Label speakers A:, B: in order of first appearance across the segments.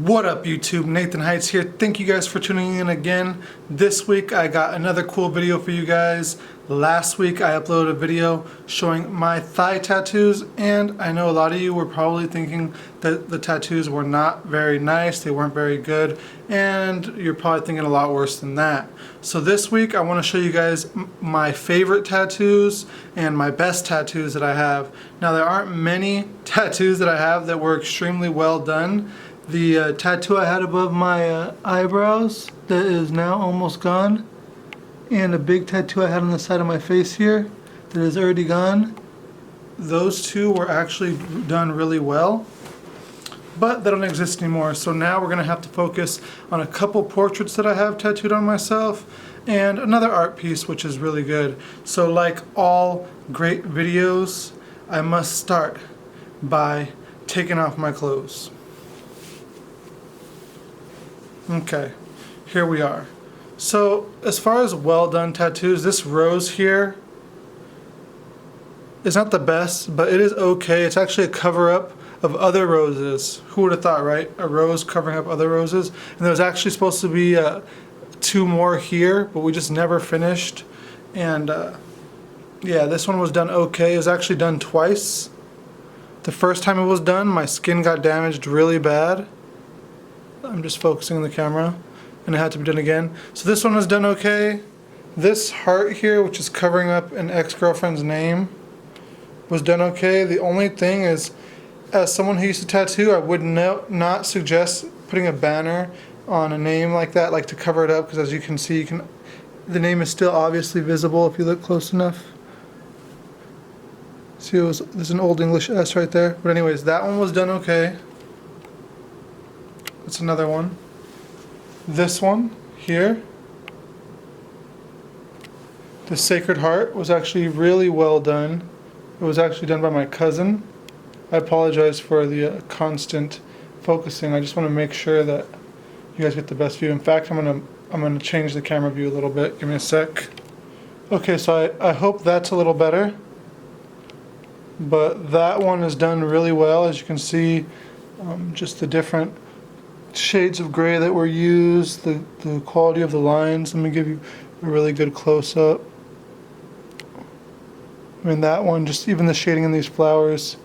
A: What up YouTube, Nathan Heightz here. Thank you guys for tuning in again. This week I got another cool video for you guys. Last week I uploaded a video showing my thigh tattoos, and I know a lot of you were probably thinking that the tattoos were not very nice, they weren't very good, and you're probably thinking a lot worse than that. So this week I want to show you guys my favorite tattoos and my best tattoos that I have. Now there aren't many tattoos that I have that were extremely well done. The tattoo I had above my eyebrows that is now almost gone, and a big tattoo I had on the side of my face here that is already gone. Those two were actually done really well, but they don't exist anymore. So now we're going to have to focus on a couple portraits that I have tattooed on myself and another art piece which is really good. So like all great videos, I must start by taking off my clothes. Okay, here we are. So as far as well done tattoos, this rose here is not the best, but it is okay. It's actually a cover up of other roses. Who would have thought, right? A rose covering up other roses. And there was actually supposed to be two more here, but we just never finished. And yeah, this one was done okay. It was actually done twice. The first time it was done, my skin got damaged really bad. I'm just focusing on the camera, and it had to be done again. So this one was done okay. This heart here, which is covering up an ex-girlfriend's name, was done okay. The only thing is, as someone who used to tattoo, I would not suggest putting a banner on a name like that, like to cover it up, because as you can see, the name is still obviously visible if you look close enough. See, there's an Old English S right there. But anyways, that one was done okay. That's another one. This one here, the Sacred Heart, was actually really well done. It was actually done by my cousin. I apologize for the constant focusing. I just want to make sure that you guys get the best view. In fact, I'm gonna change the camera view a little bit. Give me a sec. Okay, so I hope that's a little better. But that one is done really well. As you can see, just the different shades of gray that were used, the quality of the lines. Let me give you a really good close-up. I mean, that one, just even the shading in these flowers,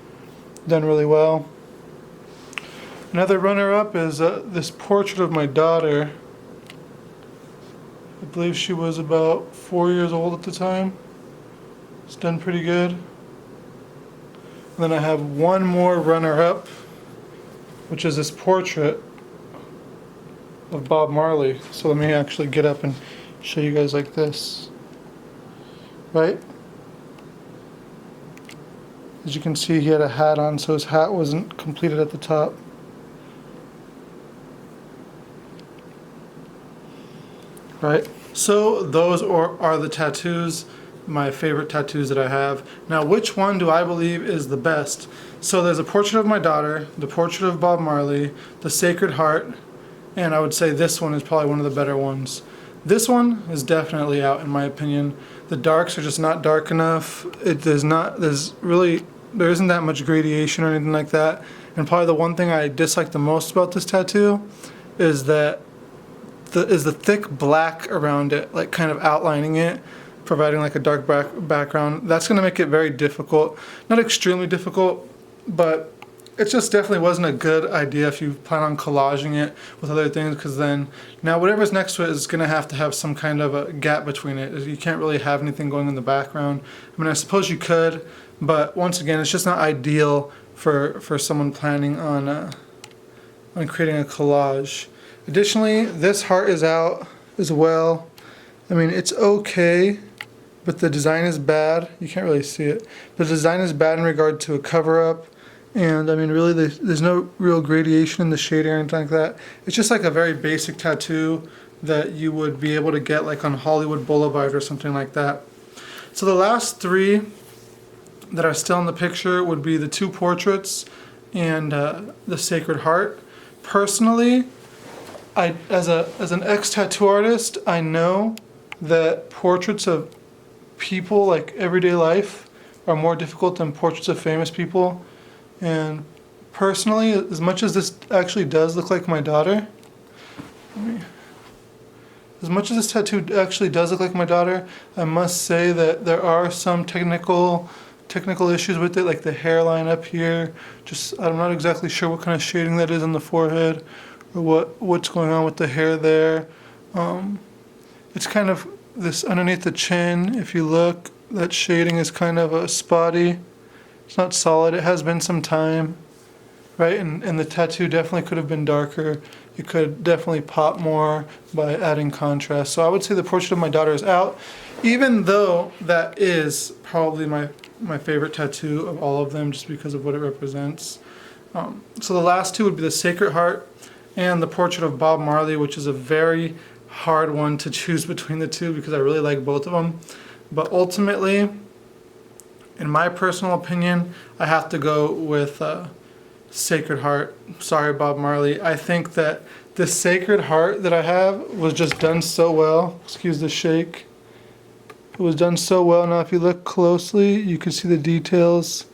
A: done really well. Another runner-up is this portrait of my daughter. I believe she was about 4 years old at the time. It's done pretty good. And then I have one more runner-up, which is this portrait of Bob Marley. So let me actually get up and show you guys like this. Right? As you can see, he had a hat on, so his hat wasn't completed at the top. Right? So those are the tattoos, my favorite tattoos that I have. Now, which one do I believe is the best? So there's a portrait of my daughter, the portrait of Bob Marley, the Sacred Heart, and I would say this one is probably one of the better ones. This one is definitely out in my opinion. The darks are just not dark enough. There isn't that much gradation or anything like that. And probably the one thing I dislike the most about this tattoo is that the thick black around it, like kind of outlining it, providing like a dark background. That's going to make it very difficult. Not extremely difficult, but it just definitely wasn't a good idea if you plan on collaging it with other things, because then now whatever's next to it is going to have some kind of a gap between it. You can't really have anything going in the background. I mean, I suppose you could, but once again, it's just not ideal for someone planning on creating a collage. Additionally, this heart is out as well. I mean, it's okay, but the design is bad. You can't really see it. The design is bad in regard to a cover-up. And I mean, really, there's no real gradation in the shading or anything like that. It's just like a very basic tattoo that you would be able to get like on Hollywood Boulevard or something like that. So the last three that are still in the picture would be the two portraits and the Sacred Heart. Personally, as an ex-tattoo artist, I know that portraits of people, like everyday life, are more difficult than portraits of famous people. And personally, as much as this actually does look like my daughter, as much as this tattoo actually does look like my daughter, I must say that there are some technical issues with it, like the hairline up here. Just, I'm not exactly sure what kind of shading that is on the forehead, or what's going on with the hair there. It's kind of this underneath the chin. If you look, that shading is kind of spotty. It's not solid. It has been some time, right? And the tattoo definitely could have been darker. It could definitely pop more by adding contrast. So I would say the portrait of my daughter is out, even though that is probably my favorite tattoo of all of them, just because of what it represents. So the last two would be the Sacred Heart and the portrait of Bob Marley, which is a very hard one to choose between the two because I really like both of them. But ultimately, in my personal opinion, I have to go with Sacred Heart. Sorry, Bob Marley. I think that this Sacred Heart that I have was just done so well. Excuse the shake. It was done so well. Now if you look closely, you can see the details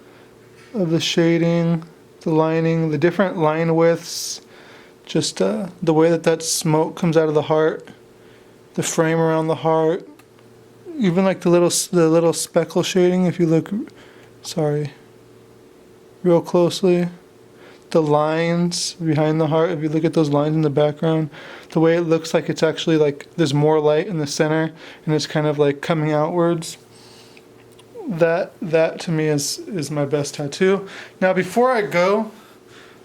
A: of the shading, the lining, the different line widths, just the way that smoke comes out of the heart, the frame around the heart, even like the little speckle shading. If you look, real closely, the lines behind the heart, if you look at those lines in the background, the way it looks like it's actually like there's more light in the center and it's kind of like coming outwards. That to me is my best tattoo. Now before I go,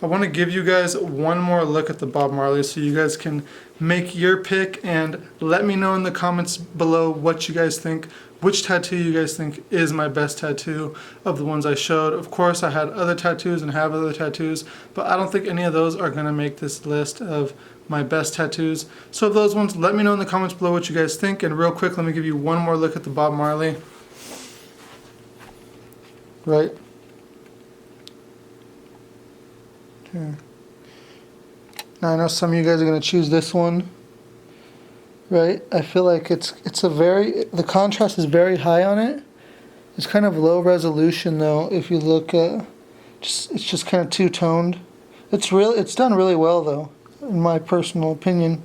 A: I want to give you guys one more look at the Bob Marley so you guys can make your pick and let me know in the comments below what you guys think, which tattoo you guys think is my best tattoo of the ones I showed. Of course, I had other tattoos and have other tattoos, but I don't think any of those are going to make this list of my best tattoos. So of those ones, let me know in the comments below what you guys think. And real quick, let me give you one more look at the Bob Marley. Right. Okay. Now I know some of you guys are going to choose this one. Right? I feel like the contrast is very high on it. It's kind of low resolution though. If you look it's just kind of two-toned. It's done really well though, in my personal opinion.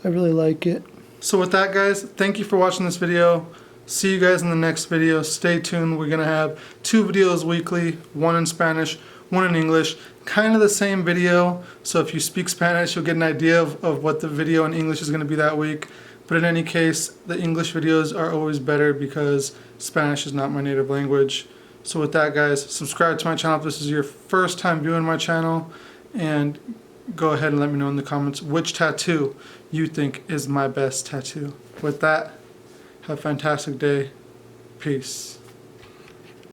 A: I really like it. So with that, guys, thank you for watching this video. See you guys in the next video. Stay tuned. We're gonna have 2 videos weekly, one in Spanish, one in English. Kind of the same video, so if you speak Spanish you'll get an idea of what the video in English is going to be that week. But in any case, the English videos are always better because Spanish is not my native language. So with that, guys, subscribe to my channel if this is your first time viewing my channel, and go ahead and let me know in the comments which tattoo you think is my best tattoo. With that, have a fantastic day. Peace.